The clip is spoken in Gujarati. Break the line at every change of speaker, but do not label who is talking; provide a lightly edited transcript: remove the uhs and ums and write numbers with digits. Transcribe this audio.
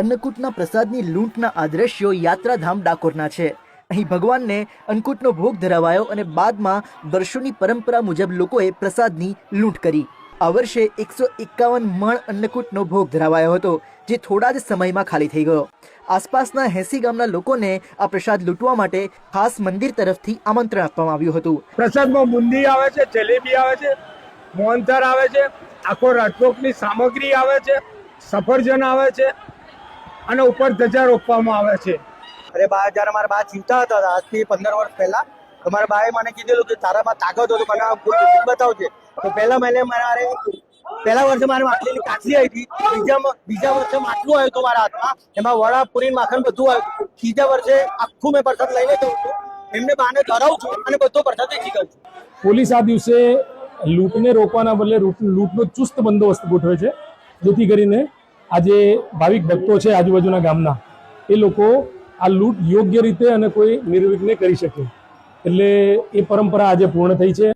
અન્નકૂટના પ્રસાદની લૂંટના આ દ્રશ્યો યાત્રાધામ ડાકોરના છે। અહીં ભગવાનને અન્નકૂટનો ભોગ ધરાવાયો અને બાદમાં વર્ષોની પરંપરા મુજબ લોકોએ પ્રસાદની લૂંટ કરી। આ વર્ષે 151 મણ અન્નકૂટનો ભોગ ધરાવાયો હતો, જે થોડા જ સમયમાં ખાલી થઈ ગયો। આસપાસના 80 ગામના લોકોને આ પ્રસાદ લૂંટવા માટે ખાસ મંદિર તરફથી આમંત્રણ આપવામાં આવ્યું હતું।
પ્રસાદમાં બુંદી આવે છે, જલેબી આવે છે, મોહનથાળ આવે છે, આખો રાજભોગની સામગ્રી આવે છે, સફરજન આવે છે અને ઉપર ધજા રોપવામાં આવે છે।
અરે બા, જ્યારે મારા બા ચિંતા હતા આજથી 15 વર્ષ પહેલા, તો મારા બાએ મને કીધેલું કે તારામાં તાકાત હોય તો મને બતાવજે। તો પહેલા વર્ષે મારે માટલીની કાચલી આવી હતી, બીજા વર્ષે માટલું આવ્યું હતું મારા હાથમાં, એમાં વડા પૂરી માખણ બધું આવ્યું। ત્રીજા વર્ષે આખું મેં પ્રસાદ લઈને જઉં છું, એમને બાને ધરાવું છું અને બધો પ્રસાદ વેચી કરું છું।
પોલીસ આ દિવસે લૂંટને રોકવાના બદલે લૂંટનો ચુસ્ત બંદોબસ્ત ગોઠવે છે, જેથી કરીને આજે ભાવિક ભક્તો છે આજુબાજુના ગામના, એ લોકો આ લૂંટ યોગ્ય રીતે અને કોઈ નિર્વિઘ્ને કરી શકે। એટલે એ પરંપરા આજે પૂર્ણ થઈ છે।